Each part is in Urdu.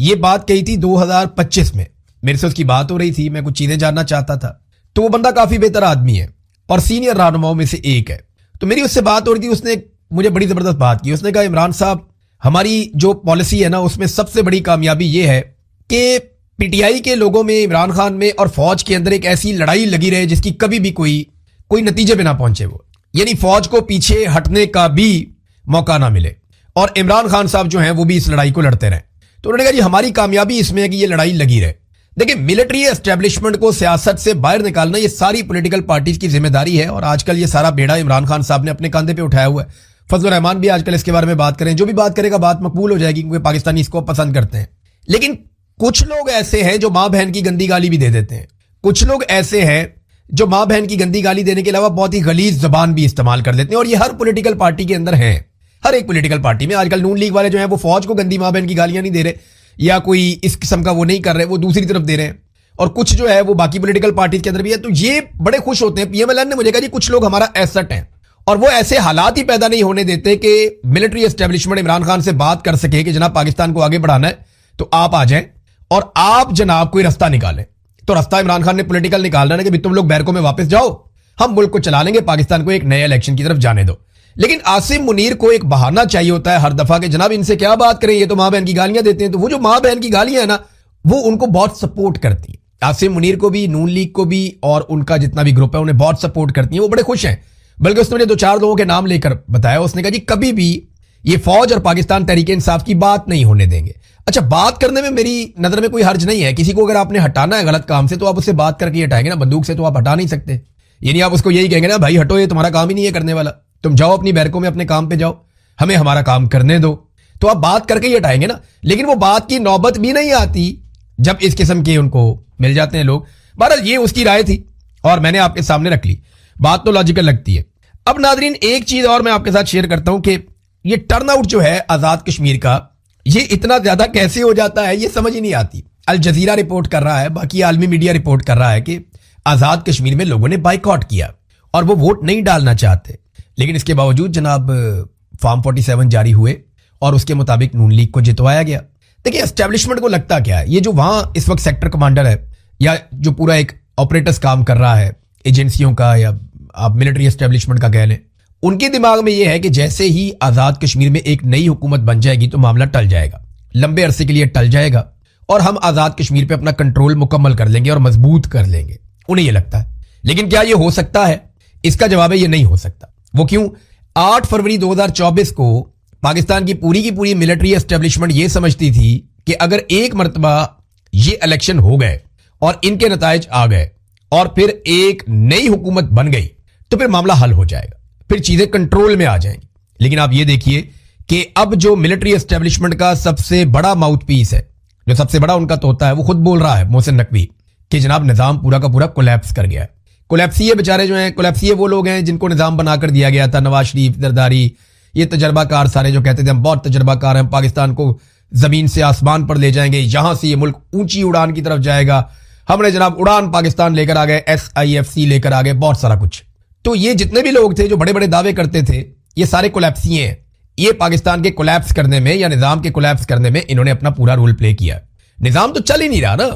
یہ بات کہی تھی 2025 میں، میرے سے اس کی بات ہو رہی تھی، میں کچھ چیزیں جاننا چاہتا تھا، تو وہ بندہ کافی بہتر آدمی ہے اور سینئر رہنماؤں میں سے ایک ہے، تو میری اس سے بات ہو رہی تھی، اس نے مجھے بڑی زبردست بات کی، اس نے کہا عمران صاحب ہماری جو پالیسی ہے نا اس میں سب سے بڑی کامیابی یہ ہے کہ پی ٹی آئی کے لوگوں میں، عمران خان میں اور فوج کے اندر ایک ایسی لڑائی لگی رہے جس کی کبھی بھی کوئی نتیجے پہ نہ پہنچے، وہ یعنی فوج کو پیچھے ہٹنے کا بھی موقع نہ ملے، اور عمران خان صاحب جو ہیں وہ بھی اس لڑائی کو لڑتے رہیں۔ تو انہوں نے کہا جی ہماری کامیابی اس میں ہے کہ یہ لڑائی لگی رہے۔ دیکھیں ملٹری اسٹیبلشمنٹ کو سیاست سے باہر نکالنا یہ ساری پولیٹیکل پارٹیز کی ذمہ داری ہے، اور آج کل یہ سارا بیڑا عمران خان صاحب نے اپنے کاندھے پہ اٹھایا ہوا ہے۔ فضل الرحمان بھی آج کل اس کے بارے میں بات کریں، جو بھی بات کرے گا بات مقبول ہو جائے گی کیونکہ پاکستانی اس کو پسند کرتے ہیں، لیکن کچھ لوگ ایسے ہیں جو ماں بہن کی گندی گالی بھی دے دیتے ہیں، کچھ لوگ ایسے ہیں جو ماں بہن کی گندی گالی دینے کے علاوہ بہت ہی غلیظ زبان بھی استعمال کر دیتے ہیں، اور یہ ہر پولیٹیکل پارٹی کے اندر ہیں، ہر ایک پولیٹیکل پارٹی میں۔ آج کل نون لیگ والے جو ہیں وہ فوج کو گندی ماں بہن کی گالیاں نہیں دے رہے یا کوئی اس قسم کا وہ نہیں کر رہے، وہ دوسری طرف دے رہے ہیں، اور کچھ جو ہے وہ باقی پولیٹیکل پارٹیز کے اندر بھی ہے، تو یہ بڑے خوش ہوتے ہیں۔ پی ایم ایل این نے مجھے کہا جی کچھ لوگ ہمارا ایسٹ ہیں، اور وہ ایسے حالات ہی پیدا نہیں ہونے دیتے کہ ملٹری اسٹیبلشمنٹ عمران خان سے بات کر سکے کہ جناب پاکستان کو آگے بڑھانا ہے تو آپ آ جائیں اور آپ جناب کوئی رستہ نکالیں۔ تو رستہ عمران خان نے پولیٹیکل نکالنا ہے کہ تم لوگ بیرکوں میں واپس جاؤ، ہم ملک کو چلا لیں گے، پاکستان کو ایک نئے الیکشن کی طرف جانے دو۔ لیکن عاصم منیر کو ایک بہانہ چاہیے ہوتا ہے ہر دفعہ کہ جناب ان سے کیا بات کریں، یہ تو ماں بہن کی گالیاں دیتے ہیں، تو وہ جو ماں بہن کی گالیاں ہیں نا وہ ان کو بہت سپورٹ کرتی ہیں، عاصم منیر کو بھی، نون لیگ کو بھی، اور ان کا جتنا بھی گروپ ہے انہیں بہت سپورٹ کرتی ہیں، وہ بڑے خوش ہیں۔ بلکہ اس نے مجھے 2-4 لوگوں کے نام لے کر بتایا، اس نے کہا جی کبھی بھی یہ فوج اور پاکستان تحریک انصاف کی بات نہیں ہونے دیں گے۔ اچھا بات کرنے میں میری نظر میں کوئی حرج نہیں ہے، کسی کو اگر آپ نے ہٹانا ہے غلط کام سے تو آپ اسے بات کر کے ہٹائیں گے نا، بندوق سے تو آپ ہٹا نہیں سکتے، یعنی آپ اس کو یہی کہیں گے نا بھائی ہٹو، یہ تمہارا کام ہی نہیں ہے کرنے والا، تم جاؤ اپنی بیرکوں میں اپنے کام پہ جاؤ، ہمیں ہمارا کام کرنے دو، تو آپ بات کر کے ہی ہٹائیں گے نا۔ لیکن وہ بات کی نوبت بھی نہیں آتی جب اس قسم کے ان کو مل جاتے ہیں لوگ۔ بہرحال یہ اس کی رائے تھی اور میں نے آپ کے سامنے رکھ لی، بات تو لاجیکل لگتی ہے۔ اب ناظرین ایک چیز اور میں آپ کے ساتھ شیئر کرتا ہوں کہ یہ ٹرن آؤٹ جو ہے آزاد کشمیر کا، یہ اتنا زیادہ کیسے ہو جاتا ہے یہ سمجھ ہی نہیں آتی۔ الجزیرہ رپورٹ کر رہا ہے، باقی عالمی میڈیا رپورٹ کر رہا ہے کہ آزاد کشمیر میں لوگوں نے بائیکاٹ کیا اور وہ ووٹ نہیں ڈالنا چاہتے، لیکن اس کے باوجود جناب فارم 47 جاری ہوئے اور اس کے مطابق نون لیگ کو جتوایا گیا۔ دیکھیں اسٹیبلشمنٹ کو لگتا کیا ہے، یہ جو وہاں اس وقت سیکٹر کمانڈر ہے یا جو پورا ایک آپریٹرز کام کر رہا ہے ایجنسیوں کا، یا آپ ملٹری اسٹیبلشمنٹ کا کہہ لیں، ان کے دماغ میں یہ ہے کہ جیسے ہی آزاد کشمیر میں ایک نئی حکومت بن جائے گی تو معاملہ ٹل جائے گا، لمبے عرصے کے لیے ٹل جائے گا، اور ہم آزاد کشمیر پہ اپنا کنٹرول مکمل کر لیں گے اور مضبوط کر لیں گے، انہیں یہ لگتا ہے۔ لیکن کیا یہ ہو سکتا ہے؟ اس کا جواب ہے یہ نہیں ہو سکتا۔ وہ کیوں؟ 8 فروری 2024 کو پاکستان کی پوری ملٹری اسٹیبلشمنٹ یہ سمجھتی تھی کہ اگر ایک مرتبہ یہ الیکشن ہو گئے اور ان کے نتائج آ گئے اور پھر ایک نئی حکومت بن گئی تو پھر معاملہ حل ہو جائے گا، پھر چیزیں کنٹرول میں آ جائیں گی۔ لیکن آپ یہ دیکھیے کہ اب جو ملٹری اسٹیبلشمنٹ کا سب سے بڑا ماؤتھ پیس ہے، جو سب سے بڑا ان کا طوطا ہے، وہ خود بول رہا ہے، محسن نقوی، کہ جناب نظام پورا کا پورا کولیپس کر گیا ہے۔ کولیپسیے بیچارے جو ہیں، کولیپسیے وہ لوگ ہیں جن کو نظام بنا کر دیا گیا تھا، نواز شریف، زرداری، یہ تجربہ کار سارے جو کہتے تھے ہم بہت تجربہ کار ہیں، پاکستان کو زمین سے آسمان پر لے جائیں گے، یہاں سے یہ ملک اونچی اڑان کی طرف جائے گا، ہم نے جناب اڑان پاکستان لے کر آ گئے، SIFC لے کر آ گئے، بہت سارا کچھ۔ تو یہ جتنے بھی لوگ تھے جو بڑے بڑے دعوے کرتے تھے، یہ سارے کولیپسیے ہیں۔ یہ پاکستان کے کولیپس کرنے میں یا نظام کے کولیپس کرنے میں انہوں نے اپنا پورا رول پلے کیا۔ نظام تو چل ہی نہیں رہا نا،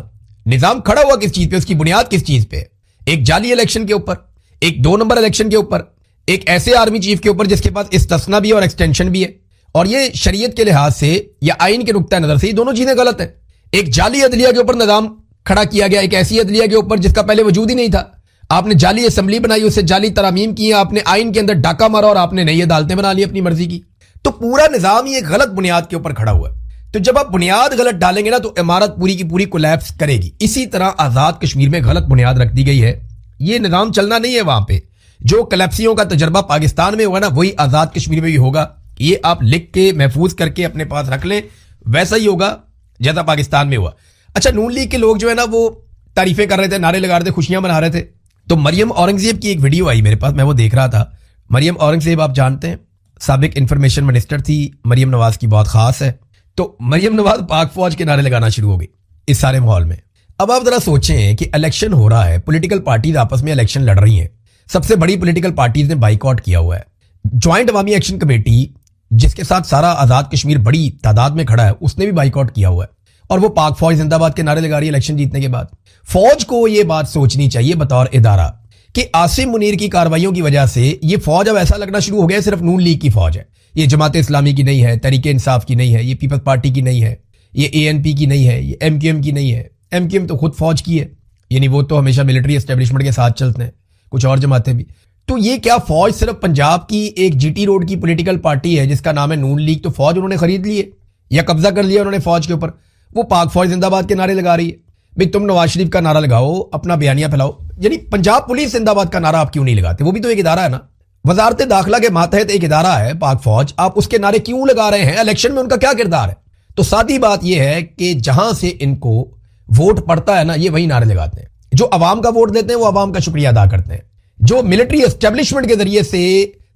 نظام کھڑا ہوا کس چیز پہ، اس کی بنیاد کس چیز پہ؟ ایک جعلی الیکشن کے اوپر، ایک 2 نمبر الیکشن کے اوپر، ایک ایسے آرمی چیف کے اوپر جس کے پاس استثنا بھی اور ایکسٹینشن بھی ہے، اور یہ شریعت کے لحاظ سے یا آئین کے نقطہ نظر سے یہ دونوں چیزیں غلط ہیں۔ ایک جعلی عدلیہ کے اوپر نظام کھڑا کیا گیا، ایک ایسی عدلیہ کے اوپر جس کا پہلے وجود ہی نہیں تھا، آپ نے جعلی اسمبلی بنائی، اسے جعلی ترامیم کی، آپ نے آئین کے اندر ڈاکہ مارا اور آپ نے نئی عدالتیں بنا لی اپنی مرضی کی۔ تو پورا نظام یہ غلط بنیاد کے اوپر کھڑا ہوا ہے۔ تو جب آپ بنیاد غلط ڈالیں گے نا تو عمارت پوری کی پوری کولیپس کرے گی۔ اسی طرح آزاد کشمیر میں غلط بنیاد رکھ دی گئی ہے، یہ نظام چلنا نہیں ہے وہاں پہ۔ جو کولیپسیوں کا تجربہ پاکستان میں ہوا نا وہی آزاد کشمیر میں بھی ہوگا، یہ آپ لکھ کے محفوظ کر کے اپنے پاس رکھ لیں، ویسا ہی ہوگا جیسا پاکستان میں ہوا۔ اچھا نون لیگ کے لوگ جو ہے نا وہ تعریفیں کر رہے تھے، نعرے لگا رہے تھے، خوشیاں منا رہے تھے، تو مریم اورنگزیب کی ایک ویڈیو آئی میرے پاس، میں وہ دیکھ رہا تھا۔ مریم اورنگزیب آپ جانتے ہیں سابق انفارمیشن منسٹر تھی، مریم نواز کی بہت خاص ہے، تو مریم نواز پاک فوج کے نعرے لگانا شروع ہو گئی اس سارے ماحول میں۔ اب آپ ذرا سوچیں کہ الیکشن ہو رہا ہے، پولیٹیکل پارٹیز آپس میں الیکشن لڑ رہی ہیں، سب سے بڑی پولیٹیکل پارٹیز نے بائیکاٹ کیا ہوا ہے، جوائنٹ عوامی ایکشن کمیٹی جس کے ساتھ سارا آزاد کشمیر بڑی تعداد میں کھڑا ہے اس نے بھی بائیکاٹ کیا ہوا ہے، اور وہ پاک فوج زندہ باد کے نعرے لگا رہی ہے الیکشن جیتنے کے بعد. فوج کو یہ بات سوچنی چاہیے بطور ادارہ کہ عاصم منیر کی کارروائیوں کی وجہ سے یہ فوج اب ایسا لگنا شروع ہو گیا صرف نون لیگ کی فوج ہے. یہ جماعت اسلامی کی نہیں ہے, تحریک انصاف کی نہیں ہے, یہ پیپلز پارٹی کی نہیں ہے, یہ ANP کی نہیں ہے, یہ MQM کی نہیں ہے. MQM تو خود فوج کی ہے, یعنی وہ تو ہمیشہ ملٹری اسٹیبلشمنٹ کے ساتھ چلتے ہیں, کچھ اور جماعتیں بھی. تو یہ کیا فوج صرف پنجاب کی ایک GT روڈ کی پولیٹیکل پارٹی ہے جس کا نام ہے نون لیگ؟ تو فوج انہوں نے خرید لی ہے یا قبضہ کر لیا انہوں نے فوج کے اوپر. وہ پاک فوج زندہ باد کے نعرے لگا رہی ہے. بھئی تم نواز شریف کا نعرہ لگاؤ, اپنا بیانیہ پھیلاؤ, یعنی پنجاب پولیس زندہ باد کا نعرہ آپ کیوں نہیں لگاتے؟ وہ بھی تو ایک ادارہ ہے نا, وزارت داخلہ کے ماتحت ایک ادارہ ہے پاک فوج, آپ اس کے نعرے کیوں لگا رہے ہیں؟ الیکشن میں ان کا کیا کردار ہے؟ تو سادی بات یہ ہے کہ جہاں سے ان کو ووٹ پڑتا ہے نا, یہ وہی نعرے لگاتے ہیں. جو عوام کا ووٹ دیتے ہیں وہ عوام کا شکریہ ادا کرتے ہیں. جو ملٹری اسٹیبلشمنٹ کے ذریعے سے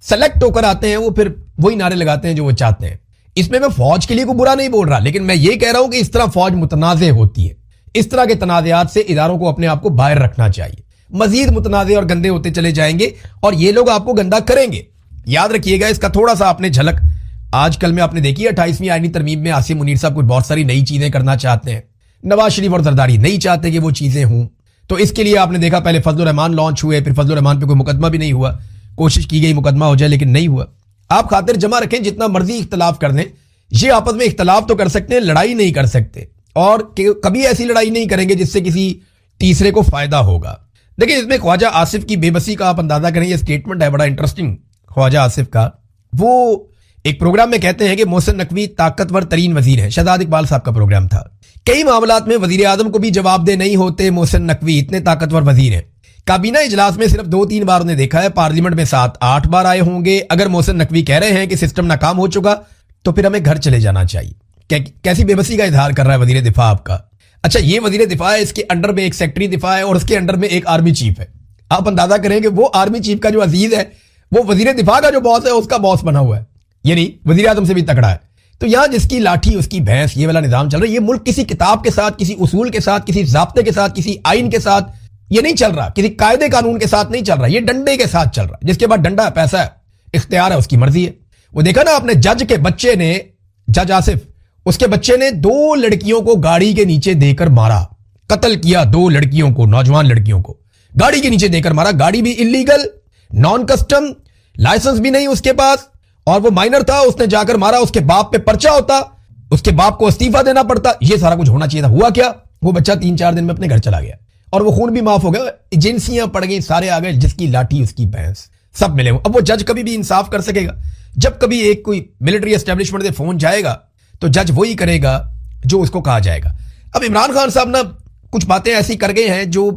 سلیکٹ ہو کر آتے ہیں وہ پھر وہی نعرے لگاتے ہیں جو وہ چاہتے ہیں. اس میں فوج کے لیے کوئی برا نہیں بول رہا, لیکن میں یہ کہہ رہا ہوں کہ اس طرح فوج متنازع ہوتی ہے. اس طرح کے تنازعات سے اداروں کو اپنے آپ کو باہر رکھنا چاہیے. مزید متنازع اور گندے ہوتے چلے جائیں گے اور یہ لوگ آپ کو گندا کریں گے. یاد رکھیے گا, اس کا تھوڑا سا آپ نے جھلک آج کل میں آپ نے دیکھی ہے. 28ویں آئینی ترمیم میں عاصم منیر صاحب کوئی بہت ساری نئی چیزیں کرنا چاہتے ہیں. نواز شریف اور زرداری نہیں چاہتے کہ وہ چیزیں ہوں. تو اس کے لیے آپ نے دیکھا پہلے فضل الرحمان لانچ ہوئے, پھر فضل الرحمان پہ کوئی مقدمہ بھی نہیں ہوا. کوشش کی گئی مقدمہ ہو جائے لیکن نہیں ہوا. آپ خاطر جمع رکھیں, جتنا مرضی اختلاف کر دیں, یہ آپس میں اختلاف تو کر سکتے ہیں, لڑائی نہیں کر سکتے. اور کبھی ایسی لڑائی نہیں کریں گے جس سے کسی تیسرے کو فائدہ ہوگا. دیکھیں اس میں خواجہ آصف کی بے بسی کا آپ اندازہ کریں. یہ سٹیٹمنٹ ہے بڑا انٹرسٹنگ خواجہ آصف کا. وہ ایک پروگرام میں کہتے ہیں کہ محسن نقوی طاقتور ترین وزیر ہے. شہزاد اقبال صاحب کا پروگرام تھا. کئی معاملات میں وزیر اعظم کو بھی جواب دہ نہیں ہوتے محسن نقوی, اتنے طاقتور وزیر ہیں. کابینہ اجلاس میں صرف 2-3 بار انہیں دیکھا ہے, پارلیمنٹ میں 7-8 بار آئے ہوں گے. اگر محسن نقوی کہہ رہے ہیں کہ سسٹم ناکام ہو چکا تو پھر ہمیں گھر چلے جانا چاہیے. کیسی بے بسی کا اظہار کر رہا ہے وزیر دفاع آپ کا. اچھا یہ وزیر دفاع ہے, اس کے انڈر میں ایک سیکٹری دفاع ہے اور اس کے انڈر میں ایک آرمی چیف ہے. آپ اندازہ کریں کہ وہ آرمی چیف کا جو عزیز ہے وہ وزیر دفاع کا جو باس ہے اس کا باس بنا ہوا ہے, یعنی وزیر اعظم سے بھی تکڑا ہے. تو یہاں جس کی لاٹھی اس کی بھینس, یہ والا نظام چل رہا ہے. یہ ملک کسی کتاب کے ساتھ, کسی اصول کے ساتھ, کسی ضابطے کے ساتھ, کسی آئین کے ساتھ یہ نہیں چل رہا, کسی قاعدے قانون کے ساتھ نہیں چل رہا. یہ ڈنڈے کے ساتھ چل رہا ہے. جس کے بعد ڈنڈا ہے, پیسہ ہے, اختیار ہے, اس کی مرضی ہے. وہ دیکھا نا آپ نے, جج کے بچے نے, جج آصف, اس کے بچے نے 2 لڑکیوں کو گاڑی کے نیچے دے کر مارا, قتل کیا 2 لڑکیوں کو, نوجوان لڑکیوں کو گاڑی کے نیچے دے کر مارا. گاڑی بھی انلیگل, نان کسٹم, لائسنس بھی نہیں اس کے پاس, اور وہ مائنر تھا, اس نے جا کر مارا. اس کے باپ پہ پرچہ ہوتا, اس کے باپ کو استعفیٰ دینا پڑتا. یہ سارا کچھ ہونا چاہیے تھا. ہوا کیا؟ وہ بچہ 3-4 دن میں اپنے گھر چلا گیا اور وہ خون بھی معاف ہو گیا. ایجنسیاں پڑ گئی, سارے آ گئے, جس کی لاٹھی اس کی بھینس, سب ملے ہوئے. اب وہ جج کبھی بھی انصاف کر سکے گا؟ جب کبھی ایک کوئی ملٹری اسٹیبلشمنٹ سے فون جائے گا تو جج وہی کرے گا جو اس کو کہا جائے گا. اب عمران خان صاحب نا کچھ باتیں ایسی کر گئے ہیں جو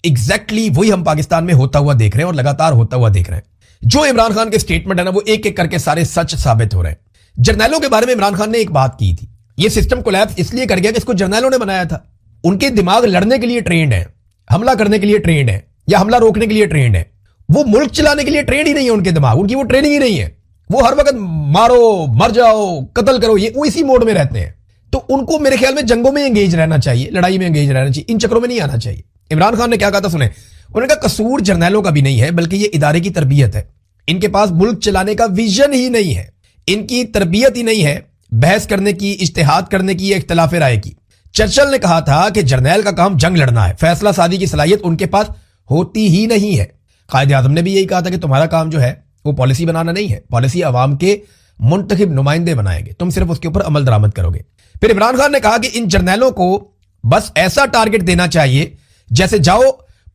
ایگزیکٹلی وہی ہم پاکستان میں ہوتا ہوا دیکھ رہے ہیں اور لگاتار ہوتا ہوا دیکھ رہے ہیں. جو عمران خان کے سٹیٹمنٹ ہے نا وہ ایک ایک کر کے سارے سچ ثابت ہو رہے ہیں. جرنیلوں کے بارے میں عمران خان نے ایک بات کی تھی. یہ سسٹم کولیپس اس لیے کر گیا کہ اس کو جرنیلوں نے بنایا تھا. ان کے دماغ لڑنے کے لیے ٹرینڈ ہے, حملہ کرنے کے لیے ٹرینڈ ہے, یا حملہ روکنے کے لیے ٹرینڈ ہے. وہ ملک چلانے کے لیے ٹرینڈ ہی نہیں ہے. ان کے دماغ, ان کی وہ ٹریننگ ہی نہیں ہے. وہ ہر وقت مارو, مر جاؤ, قتل کرو, یہ وہ اسی موڈ میں رہتے ہیں. تو ان کو میرے خیال میں جنگوں میں انگیج رہنا چاہیے, لڑائی میں انگیج رہنا چاہیے, ان چکروں میں نہیں آنا چاہیے. عمران خان نے کیا کہا تھا سنیں. انہوں نے کہا قصور جرنیلوں کا بھی نہیں ہے بلکہ یہ ادارے کی تربیت ہے. ان کے پاس ملک چلانے کا ویژن ہی نہیں ہے, ان کی تربیت ہی نہیں ہے بحث کرنے کی, اجتہاد کرنے کی, یا اختلاف رائے کی. چرچل نے کہا تھا کہ جرنیل کا کام جنگ لڑنا ہے, فیصلہ سازی کی صلاحیت ان کے پاس ہوتی ہی نہیں ہے. قائد اعظم نے بھی یہی کہا تھا کہ تمہارا کام جو ہے وہ پالیسی بنانا نہیں ہے, پالیسی عوام کے منتخب نمائندے بنائیں گے, تم صرف اس کے اوپر عمل درآمد کرو گے. پھر عمران خان نے کہا کہ ان جرنیلوں کو بس ایسا ٹارگٹ دینا چاہیے جیسے جاؤ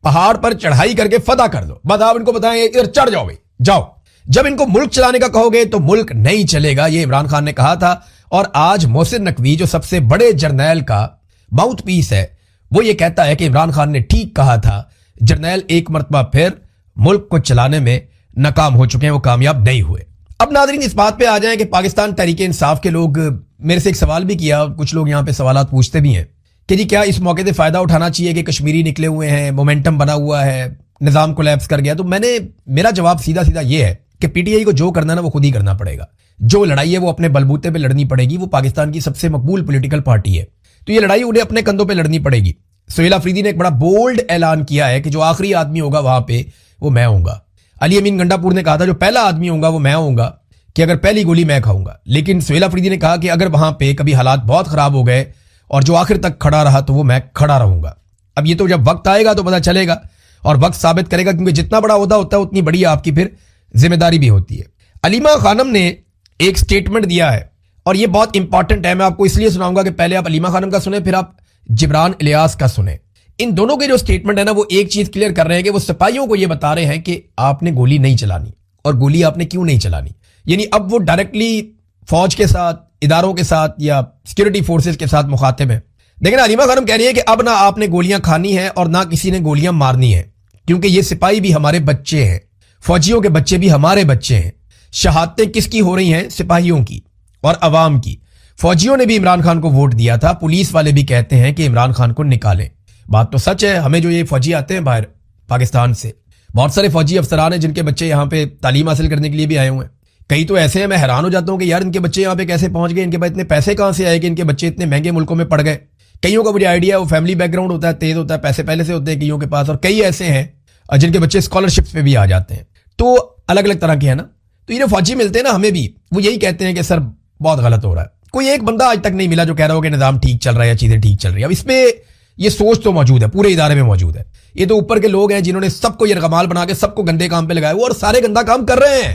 پہاڑ پر چڑھائی کر کے فتح کر دو, بس آپ ان کو بتائیں ادھر چڑھ جاؤ بھائی, جاؤ. جب ان کو ملک چلانے کا کہو گے تو ملک نہیں چلے گا. یہ عمران خان نے کہا تھا. اور آج محسن نقوی جو سب سے بڑے جرنیل کا ماؤتھ پیس ہے, وہ یہ کہتا ہے کہ عمران خان نے ٹھیک کہا تھا, جرنیل ایک مرتبہ پھر ملک کو چلانے میں ناکام ہو چکے ہیں, وہ کامیاب نہیں ہوئے. اب ناظرین اس بات پہ آ جائیں کہ پاکستان تحریک انصاف کے لوگ, میرے سے ایک سوال بھی کیا, کچھ لوگ یہاں پہ سوالات پوچھتے بھی ہیں کہ جی کیا اس موقع سے فائدہ اٹھانا چاہیے کہ کشمیری نکلے ہوئے ہیں, مومنٹم بنا ہوا ہے, نظام کولیپس کر گیا. تو میرا جواب سیدھا سیدھا یہ ہے کہ پی ٹی آئی کو جو کرنا ہے نا وہ خود ہی کرنا پڑے گا. جو لڑائی ہے وہ اپنے بلبوتے پہ لڑنی پڑے گی. وہ پاکستان کی سب سے مقبول پولیٹیکل پارٹی ہے, تو یہ لڑائی انہیں اپنے کندھوں پہ لڑنی پڑے گی. سہیل آفریدی نے ایک بڑا بولڈ اعلان کیا ہے کہ جو آخری آدمی ہوگا وہاں پہ وہ میں ہوں گا. علی امین گنڈا پور نے کہا تھا جو پہلا آدمی ہوگا وہ میں ہوں گا, کہ اگر پہلی گولی میں کھاؤں گا. لیکن سہیل آفریدی نے کہا کہ اگر وہاں پہ کبھی حالات بہت خراب ہو گئے اور جو آخر تک کھڑا رہا تو وہ میں کھڑا رہوں گا. اب یہ تو جب وقت آئے گا تو پتہ چلے گا اور وقت ثابت کرے گا, کیونکہ جتنا بڑا عہدہ ہوتا ہے اتنی بڑی آپ کی پھر ذمہ داری بھی ہوتی ہے. علیمہ خانم نے ایک سٹیٹمنٹ دیا ہے اور یہ بہت امپورٹنٹ ہے. میں آپ کو اس لیے سناؤں گا کہ پہلے آپ علیمہ خانم کا سنیں, پھر آپ جبران الیاس کا سنیں. ان دونوں کے جو سٹیٹمنٹ ہے نا, وہ ایک چیز کلیئر کر رہے ہیں کہ وہ سپاہیوں کو یہ بتا رہے ہیں کہ آپ نے گولی نہیں چلانی, اور گولی آپ نے کیوں نہیں چلانی. یعنی اب وہ ڈائریکٹلی فوج کے ساتھ, اداروں کے ساتھ یا سیکورٹی فورسز کے ساتھ مخاطب ہیں. لیکن علیمہ خانم کہہ رہی ہے کہ اب نہ آپ نے گولیاں کھانی ہیں اور نہ کسی نے گولیاں مارنی ہیں, کیونکہ یہ سپاہی بھی ہمارے بچے ہیں, فوجیوں کے بچے بھی ہمارے بچے ہیں. شہادتیں کس کی ہو رہی ہیں؟ سپاہیوں کی اور عوام کی. فوجیوں نے بھی عمران خان کو ووٹ دیا تھا, پولیس والے بھی کہتے ہیں کہ عمران خان کو نکالیں. بات تو سچ ہے. ہمیں جو یہ فوجی آتے ہیں باہر پاکستان سے, بہت سارے فوجی افسران ہیں جن کے بچے یہاں پہ تعلیم حاصل کرنے کے لیے بھی آئے ہوئے ہیں. کئی تو ایسے ہیں میں حیران ہو جاتا ہوں کہ یار ان کے بچے یہاں پہ کیسے پہنچ گئے, ان کے پاس اتنے پیسے کہاں سے آئے کہ ان کے بچے اتنے مہنگے ملکوں میں پڑ گئے. کئیوں کا مجھے آئیڈیا ہے, وہ فیملی بیک گراؤنڈ ہوتا ہے, تیز ہوتا ہے, پیسے پہلے سے ہوتے ہیں کئیوں کے پاس, اور کئی ایسے ہیں جن کے بچے اسکالرشپس پہ بھی آ جاتے ہیں. تو الگ الگ طرح کے ہیں نا. تو یہ جو فوجی ملتے ہیں نا ہمیں بھی, وہ یہی کہتے ہیں کہ سر بہت غلط ہو رہا ہے. کوئی ایک بندہ آج تک نہیں ملا جو کہہ رہا ہو کہ نظام ٹھیک چل رہا ہے یا چیزیں ٹھیک چل رہی ہیں. اب اس میں یہ سوچ تو موجود ہے, پورے ادارے میں موجود ہے. یہ تو اوپر کے لوگ ہیں جنہوں نے سب کو یرغمال بنا کے سب کو گندے کام پہ لگایا ہوا, اور سارے گندا کام کر رہے ہیں.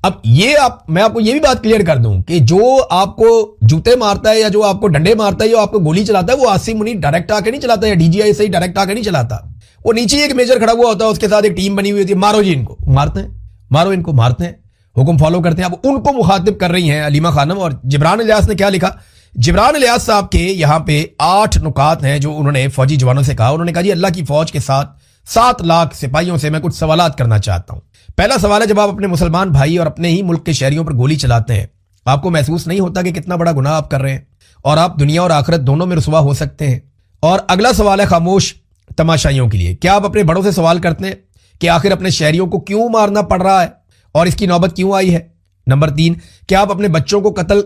اب یہ میں آپ کو یہ بھی بات کلیئر کر دوں کہ جو آپ کو جوتے مارتا ہے یا جو آپ کو ڈنڈے مارتا ہے یا آپ کو گولی چلاتا ہے, وہ عاصم منیر ڈائریکٹ آ کے نہیں چلاتا, یا ڈی جی آئی سے ڈائریکٹ آ کے نہیں چلاتا. وہ نیچے ایک میجر کھڑا ہوا ہوتا ہے, اس کے ساتھ ایک ٹیم بنی ہوئی ہوتی ہے, مارو جی ان کو, مارتے ہیں, مارو ان کو, مارتے ہیں, حکم فالو کرتے ہیں. اب ان کو مخاطب کر رہی ہیں علیمہ خانم. اور جبران الیاس نے کیا لکھا؟ جبران الیاس صاحب کے یہاں پہ 8 نکات ہیں جو انہوں نے فوجی جوانوں سے کہا. انہوں نے کہا جی اللہ کی فوج کے ساتھ 7 لاکھ سپاہیوں سے میں کچھ سوالات کرنا چاہتا ہوں. پہلا سوال ہے, جب آپ اپنے مسلمان بھائی اور اپنے ہی ملک کے شہریوں پر گولی چلاتے ہیں, آپ کو محسوس نہیں ہوتا کہ کتنا بڑا گناہ آپ کر رہے ہیں اور آپ دنیا اور آخرت دونوں میں رسوا ہو سکتے ہیں؟ اور اگلا سوال ہے خاموش تماشائیوں کے لیے, کیا آپ اپنے بڑوں سے سوال کرتے ہیں کہ آخر اپنے شہریوں کو کیوں مارنا پڑ رہا ہے اور اس کی نوبت کیوں آئی ہے؟ نمبر 3, کیا آپ اپنے بچوں کو قتل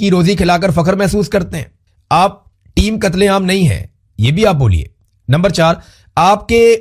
کی روزی کھلا کر فخر محسوس کرتے ہیں؟ آپ ٹیم قتل عام نہیں ہیں, یہ بھی آپ بولیے. نمبر 4, آپ کے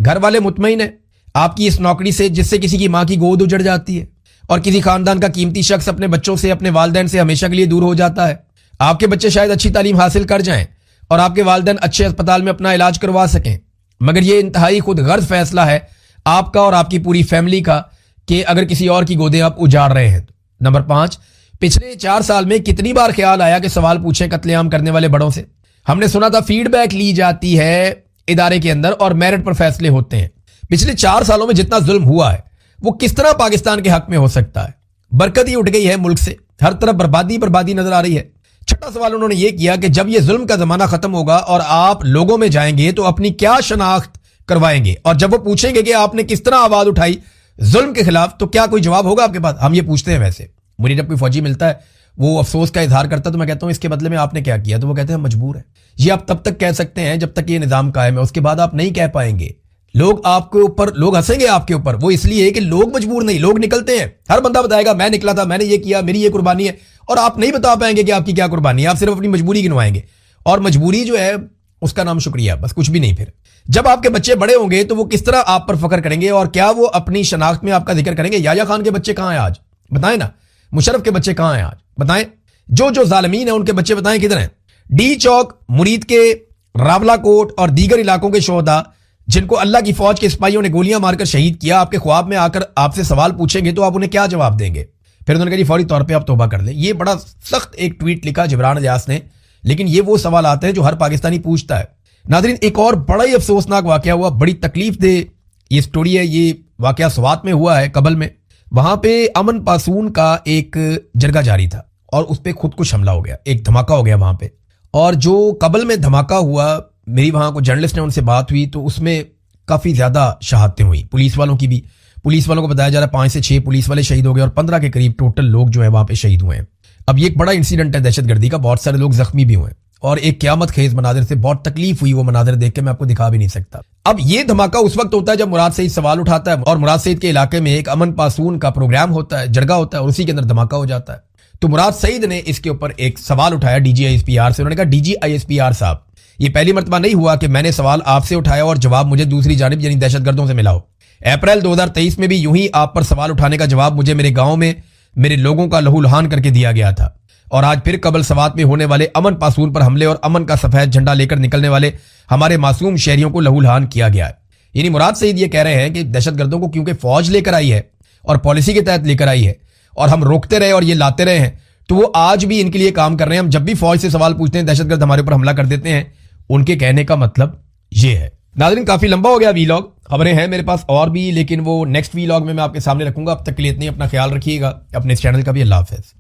گھر والے مطمئن ہیں آپ کی اس نوکری سے جس سے کسی کی ماں کی گود اجڑ جاتی ہے اور کسی خاندان کا قیمتی شخص اپنے بچوں سے, اپنے والدین سے ہمیشہ کے لیے دور ہو جاتا ہے؟ آپ کے بچے شاید اچھی تعلیم حاصل کر جائیں اور آپ کے والدین اچھے اسپتال میں اپنا علاج کروا سکیں, مگر یہ انتہائی خود غرض فیصلہ ہے آپ کا اور آپ کی پوری فیملی کا کہ اگر کسی اور کی گودیں آپ اجاڑ رہے ہیں تو. نمبر 5, پچھلے 4 سال میں کتنی بار خیال آیا کہ سوال پوچھیں قتل عام کرنے والے بڑوں سے؟ ہم نے سنا تھا فیڈ بیک لی جاتی ہے ادارے کے اندر اور میرٹ پر فیصلے ہوتے ہیں. پچھلے 4 سالوں میں جتنا ظلم ہوا ہے وہ کس طرح پاکستان کے حق میں ہو سکتا ہے؟ برکت ہی اٹھ گئی ہے ملک سے, ہر طرف بربادی بربادی نظر آ رہی ہے. چھٹا سوال انہوں نے یہ کیا کہ جب یہ ظلم کا زمانہ ختم ہوگا اور آپ لوگوں میں جائیں گے تو اپنی کیا شناخت کروائیں گے؟ اور جب وہ پوچھیں گے کہ آپ نے کس طرح آواز اٹھائی ظلم کے خلاف, تو کیا کوئی جواب ہوگا آپ کے پاس؟ ہم یہ پوچھتے ہیں. ویسے مجھے جب کوئی فوجی ملتا ہے وہ افسوس کا اظہار کرتا ہے تو میں کہتا ہوں اس کے بدلے میں آپ نے کیا کیا؟ تو وہ کہتے ہیں ہم مجبور ہیں. یہ آپ تب تک کہہ سکتے ہیں جب تک یہ نظام قائم ہے, اس کے بعد آپ نہیں کہہ پائیں گے. لوگ آپ کے اوپر, لوگ ہنسیں گے آپ کے اوپر, وہ اس لیے کہ لوگ مجبور نہیں, لوگ نکلتے ہیں. ہر بندہ بتائے گا میں نکلا تھا, میں نے یہ کیا, میری یہ قربانی ہے, اور آپ نہیں بتا پائیں گے کہ آپ کی کیا قربانی ہے. آپ صرف اپنی مجبوری گنوائیں گے, اور مجبوری جو ہے اس کا نام شکریہ, بس کچھ بھی نہیں. پھر جب آپ کے بچے بڑے ہوں گے تو وہ کس طرح آپ پر فخر کریں گے, اور کیا وہ اپنی شناخت میں آپ کا ذکر کریں گے؟ یحییٰ خان کے بچے کہاں ہیں آج؟ بتائیں نا. مشرف کے بچے کہاں ہیں آج؟ بتائیں. جو ظالمین ہیں ان کے بچے بتائیں کدھر ہیں؟ ڈی چوک, مرید کے, راولا کوٹ اور دیگر علاقوں کے شہداء جن کو اللہ کی فوج کے سپاہیوں نے گولیاں مار کر شہید کیا, آپ کے خواب میں آ کر آپ سے سوال پوچھیں گے تو آپ انہیں کیا جواب دیں گے؟ پھر انہوں نے کہا جی فوری طور پہ آپ توبہ کر لیں. یہ بڑا سخت ایک ٹویٹ لکھا جبران الیاس نے, لیکن یہ وہ سوال آتے ہیں جو ہر پاکستانی پوچھتا ہے. ناظرین, ایک اور بڑا ہی افسوسناک واقعہ ہوا, بڑی تکلیف دہ یہ سٹوری ہے. یہ واقعہ سوات میں ہوا ہے, کبل میں. وہاں پہ امن پاسون کا ایک جرگہ جاری تھا اور اس پہ خودکش حملہ ہو گیا, ایک دھماکہ ہو گیا وہاں پہ. اور جو کبل میں دھماکہ ہوا, میری وہاں کو جرنلسٹ نے ان سے بات ہوئی تو اس میں کافی زیادہ شہادتیں ہوئی, پولیس والوں کی بھی. پولیس والوں کو بتایا جا رہا ہے 5 سے 6 پولیس والے شہید ہو گئے اور 15 کے قریب ٹوٹل لوگ جو ہیں وہاں پہ شہید ہوئے ہیں. اب یہ ایک بڑا انسیڈنٹ ہے دہشت گردی کا, بہت سارے لوگ زخمی بھی ہوئے اور ایک قیامت خیز مناظر سے بہت تکلیف ہوئی. وہ مناظر دیکھ کے میں آپ کو دکھا بھی نہیں سکتا. اب یہ دھماکہ اس وقت ہوتا ہے جب مراد سعید سوال اٹھاتا ہے اور مراد سعید کے علاقے میں ایک امن پاسون کا پروگرام ہوتا ہے, جرگہ ہوتا ہے, اور اسی کے اندر دھماکہ ہو جاتا ہے. تو مراد سعید نے اس کے اوپر ایک سوال اٹھایا D G I S P R سے. انہوں نے کہا D G I S P R صاحب, یہ پہلی مرتبہ نہیں ہوا کہ میں نے سوال آپ سے اٹھایا اور جواب مجھے دوسری جانب یعنی دہشت گردوں سے ملا ہو. اپریل 2023 میں بھی یوں ہی آپ پر سوال اٹھانے کا جواب مجھے میرے گاؤں میں میرے لوگوں کا لہو لہان کر کے دیا گیا تھا, اور آج پھر قبل سوات میں ہونے والے امن پاسون پر حملے اور امن کا سفید جھنڈا لے کر نکلنے والے ہمارے معصوم شہریوں کو لہو لہان کیا گیا ہے. یعنی مراد سعید یہ کہہ رہے ہیں کہ دہشت گردوں کو کیونکہ فوج لے کر آئی ہے اور پالیسی کے تحت لے کر آئی ہے اور ہم روکتے رہے اور یہ لاتے رہے ہیں, تو وہ آج بھی ان کے لیے کام کر رہے ہیں. ہم جب بھی فوج سے سوال پوچھتے ہیں دہشت گرد ہمارے اوپر حملہ کر دیتے ہیں, ان کے کہنے کا مطلب یہ ہے. ناظرین کافی لمبا ہو گیا وی لاگ, خبریں ہیں میرے پاس اور بھی لیکن وہ نیکسٹ وی لاگ میں آپ کے سامنے رکھوں گا. اب تک کے لیے اتنی, اپنا خیال رکھیے گا, اپنے اس چینل کا بھی. اللہ حافظ.